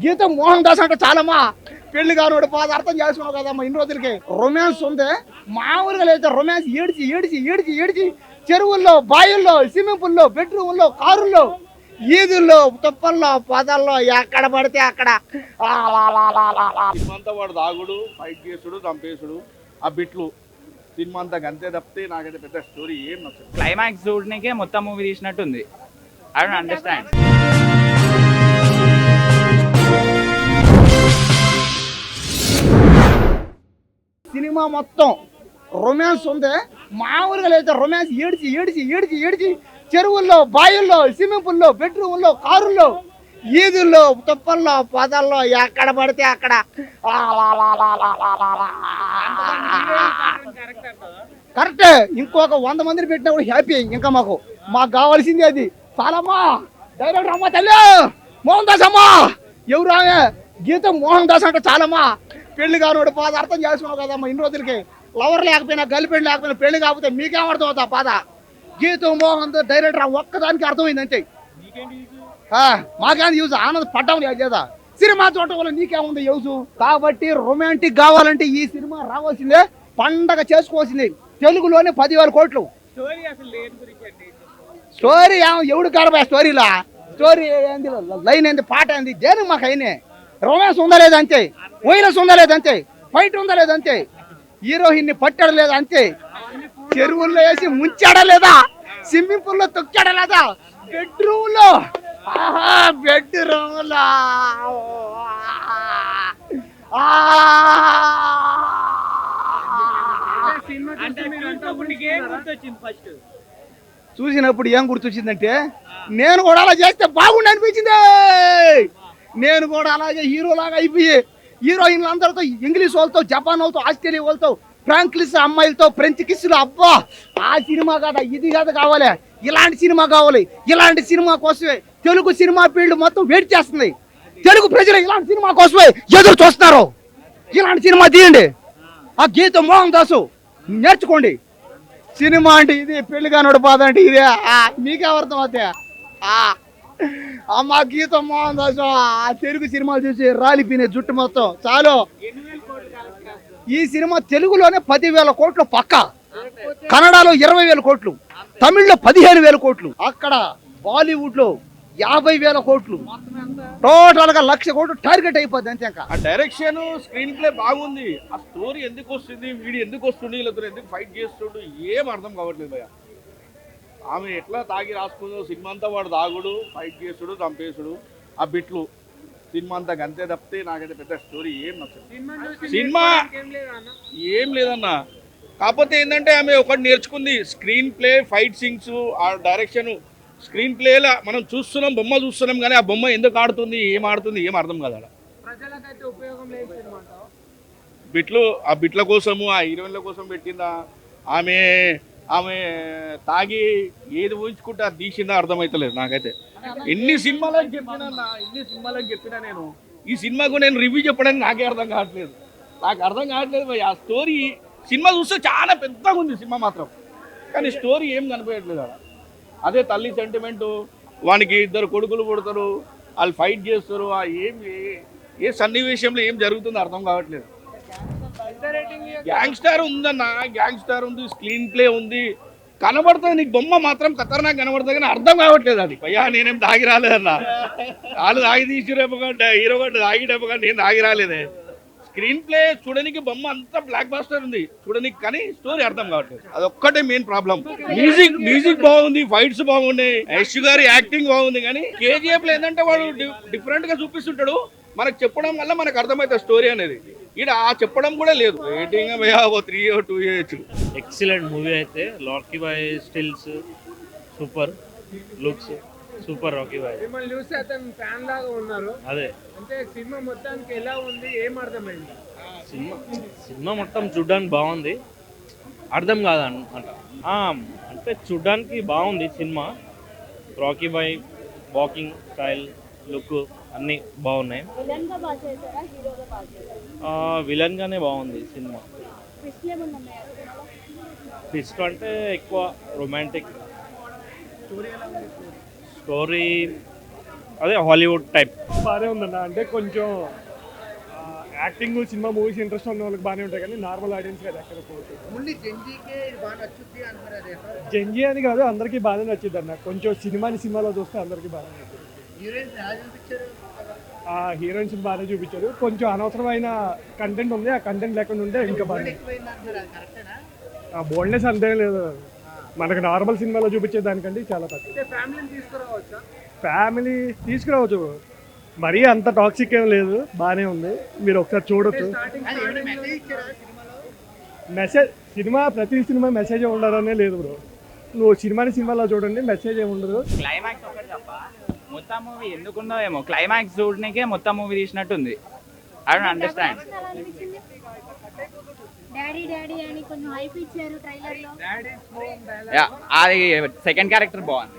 గీత మోహన్ దాస్ అంటే చాలమ్మా పెళ్లి కానివాడు పాద అర్థం చేసుకున్నావు కదమ్మా ఇన్ని రోజులకి రొమాన్స్ ఉంది మామూలుగా లేదు రొమాన్స్ ఏడిచి ఏడిచి ఏడిచి ఏడిచి చెరువుల్లో బాయుల్లో స్విమ్మింగ్ పూల్లో బెడ్రూమ్లో కారుల్లో ఈదుల్లో తుప్పల్లో పొదల్లో ఎక్కడ పడితే అక్కడ సినిమాంతా వాడు దాగుడు ఫైట్ చేసుడు చంపేసుడు ఆ బిట్లు సినిమా అంతా అంతే తప్పితే నాకైతే పెద్ద స్టోరీ ఏం నచ్చదు. క్లైమాక్స్ చూడనికే మొత్తం మూవీ తీసినట్టుంది. I don't understand. సినిమా మొత్తం రొమాన్స్ ఉంది మామూలుగా లేదు రొమాన్స్ ఏడిచి ఏడిచి ఏడిచి ఏడిచి చెరువుల్లో బాయుల్లో స్విమ్మింగ్ పూల్లో బెడ్రూమ్లో కారుల్లో ఈదుల్లో తుప్పల్లో పొదల్లో ఎక్కడ పడితే అక్కడ కరెక్టే. ఇంకొక 100 మందిని పెట్టినా కూడా హ్యాపీ. ఇంకా మాకు కావాల్సింది అది చాలమ్మా. డైరెక్టర్ అమ్మా తల్లి మోహన్ దాస్ అమ్మా ఎవరు ఆమె గీత మోహన్ దాస్ అంటే చాలమ్మా పెళ్లి కానివాడు పాద అర్థం చేసుకున్నావు కదమ్మా ఇన్ని రోజులకి లవర్ లేకపోయినా గర్ల్ఫ్రెండ్ లేకపోయినా పెళ్లి కాకపోతే మీకేమర్థం అవుతా పాద గీత మోహన్ డైరెక్టర్ ఒక్కదానికి అర్థమైంది అంతే. మాకేం యూజ్ ఆనంద పడ్డం లేదా సినిమా చూడటం వల్ల నీకేముంది యూజ్. కాబట్టి రొమాంటిక్ కావాలంటే ఈ సినిమా రావాల్సిందే పండగ చేసుకోవాల్సిందే. తెలుగులోనే 10,000 కోట్లు. స్టోరీ ఎవడు కాడబోయే స్టోరీలా స్టోరీ ఏంది లైన్ ఏంది పాట ఏంది దేనికి మాకు అయినే రొమాన్స్ ఉందా లేదా అంతే వైరస్ ఉందా లేదా అంతే ఫైట్ ఉందా లేదా అంతే హీరోయిన్ ని పట్టాడా లేదా అంతే చెరువుల్లో వేసి ముంచాడా లేదా స్విమ్మింగ్ పూల్ లో తొక్కాడా లేదా బెడ్రూమ్ లో బెడ్రూమ్ లో చూసినప్పుడు ఏం గుర్తొచ్చిందంటే నేను కూడా అలా చేస్తే బాగుండి అనిపించింది. నేను కూడా అలాగే హీరోలాగా అయిపోయి హీరోయిన్లు అందరితో ఇంగ్లీష్ వాళ్ళతో జపాన్ వాళ్ళతో ఆస్ట్రేలియా వాళ్ళతో ఫ్రాంక్లిస్ అమ్మాయిలతో ఫ్రెంచ్ కిస్సులు అబ్బా ఆ సినిమా కదా ఇది కదా కావాలి ఇలాంటి సినిమా కావాలి. ఇలాంటి సినిమా కోసమే తెలుగు సినిమా ఫీల్డ్ మొత్తం వెయిట్ చేస్తుంది. తెలుగు ప్రజలు ఇలాంటి సినిమా కోసమే ఎదురు చూస్తున్నారు. ఇలాంటి సినిమా తీయండి. ఆ గీత మోహన్ దాసు నేర్చుకోండి. సినిమా అంటే ఇది పెళ్లి కానివాడు బాధ అంటే ఇదే మీకేమర్థం అవుతాయి. అమ్మ గీత మోహన్ దాసు ఆ తెలుగు సినిమాలు చూసి రాలిపోయిన జుట్టు మొత్తం చాలు. ఈ సినిమా తెలుగులోనే 10,000 కోట్లు పక్క, కన్నడలో 20,000 కోట్లు, తమిళ్లో 15,000 కోట్లు, అక్కడ బాలీవుడ్ లో 50,000 కోట్లు, టోటల్ గా 1,00,000 కోట్లు టార్గెట్ అయిపోద్ది అంతే. ఆ డైరెక్షన్ స్క్రీన్ ప్లే బాగుంది. ఆ స్టోరీ ఎందుకు వస్తుంది వీడు ఎందుకు వస్తుంది వీళ్ళతో ఎందుకు ఫైట్ చేస్తుండు ఏం అర్థం కావట్లేదు భయ్య. ఆమె ఎట్లా తాగి రాసుకుందో సినిమా అంతా వాడు దాగుడు ఫైట్ చేసుడు చంపేసుడు ఆ బిట్లు సినిమా అంతా అంతే తప్పితే నాకైతే పెద్ద స్టోరీ ఏం నచ్చదు. సినిమా ఏం లేదన్నా. కాకపోతే ఏంటంటే ఆమె ఒకటి నేర్చుకుంది స్క్రీన్ ప్లే ఫైట్ సీన్స్ ఆ డైరెక్షన్ స్క్రీన్ ప్లేలా మనం చూస్తున్నాం బొమ్మ చూస్తున్నాం కానీ ఆ బొమ్మ ఎందుకు ఆడుతుంది ఏం అర్థం కాదు. అలా బిట్లు ఆ బిట్ల కోసము ఆ హీరోయిన్ల కోసం పెట్టిందా ఆమె ఆమె తాగి ఏది ఊహించుకుంటే అది తీసిందా అర్థమవుతలేదు నాకైతే. ఎన్ని సినిమాలకు చెప్పినా నేను ఈ సినిమాకు నేను రివ్యూ చెప్పడానికి నాకే అర్థం కావట్లేదు. ఆ స్టోరీ సినిమా చూస్తే చాలా పెద్దగా ఉంది సినిమా మాత్రం కానీ స్టోరీ ఏం కనిపించట్లేదు. అదే తల్లి సెంటిమెంటు వానికి 2 కొడుకులు పుడతారు వాళ్ళు ఫైట్ చేస్తారు ఆ ఏ సన్నివేశంలో ఏం జరుగుతుందో అర్థం కావట్లేదు. గ్యాంగ్స్టార్ ఉందన్న గ్యాంగ్స్టార్ ఉంది స్క్రీన్ ప్లే ఉంది కనబడుతుంది నీకు బొమ్మ మాత్రం ఖతర్నాక్ కనబడుతుంది కానీ అర్థం కావట్లేదు. అది భయ్యా నేనేం తాగి రాలేదన్నా వాళ్ళు తాగి తీసిరేపకంటే హీరో గంట తాగిడేపకంటే నేను తాగి రాలేదే. స్క్రీన్ ప్లే చూడడానికి బొమ్మ అంతా బ్లాక్ బాస్టర్ ఉంది చూడడానికి కానీ స్టోరీ అర్థం కావట్లేదు. అది ఒక్కటే మెయిన్ ప్రాబ్లం. మ్యూజిక్ బాగుంది ఫైట్స్ బాగున్నాయి యశ్ గారి యాక్టింగ్ బాగుంది కానీ కేజీఎఫ్ లో ఏంటంటే వాడు డిఫరెంట్ గా చూపిస్తుంటాడు మనకు చెప్పడం వల్ల మనకు అర్థమవుతుంది స్టోరీ అనేది. ఇక్కడ ఆ చెప్పడం కూడా లేదు. రేటింగ్ 3 or 2 ఇవ్వచ్చు. ఎక్సలెంట్ మూవీ అయితే Rocky Boy stills super looks super Rocky Boy మిమ్మల్ని చూస్తే అతను ఫ్యాన్ లాగా ఉన్నారు. అదే అంటే సినిమా మొత్తానికి ఎలా ఉంది ఏం అర్థమైంది? సినిమా మొత్తం చూడ్డానికి బాగుంది అర్థం కాదన్నమాట. అంటే చూడ్డానికి బాగుంది సినిమా. Rocky Boy walking style look అన్నీ బాగున్నాయి. విలన్ గానే బాగుంది సినిమా. ట్విస్ట్ అంటే ఎక్కువ రొమాంటిక్ స్టోరీ అదే హాలీవుడ్ టైప్. బాగానే ఉందన్న. అంటే కొంచెం యాక్టింగ్ సినిమా మూవీస్ ఇంట్రెస్ట్ ఉన్న వాళ్ళకి బాగానే ఉంటాయి కానీ నార్మల్ ఆడియన్స్ అది ఎక్కడ పోతుంది. జంజీ అని కాదు, అందరికీ బాగానే నచ్చింది అన్న. కొంచెం సినిమాలో చూస్తే అందరికీ బాగానే నచ్చింది. హీరోయిన్స్ బాగానే చూపించారు. కొంచెం అనవసరమైన కంటెంట్ ఉంది, ఆ కంటెంట్ లేకుండా ఉంటే ఇంకా బాగా. బోల్డ్నెస్ అంతేం లేదు, మనకు నార్మల్ సినిమాలో చూపించే దానికంటే చాలా తక్కువ. ఫ్యామిలీ తీసుకురావచ్చు, మరీ అంత టాక్సిక్ ఏం లేదు, బాగానే ఉంది, మీరు ఒకసారి చూడొచ్చు. మెసేజ్ ప్రతి సినిమా మెసేజ్ ఉండాలనే లేదు బ్రో. నువ్వు సినిమాలో చూడండి, మెసేజ్ ఏమి ఉండదు. క్లైమాక్స్ ఒకటి తప్ప మొత్తం మూవీ ఎందుకుందో ఏమో, క్లైమాక్స్ చూడనికే మొత్తం మూవీ తీసినట్టుంది. I don't understand. Daddy daddy అని కొంచెం హైప్ ఇచ్చారు ట్రైలర్ లో. అది సెకండ్ క్యారెక్టర్ బాగుంది.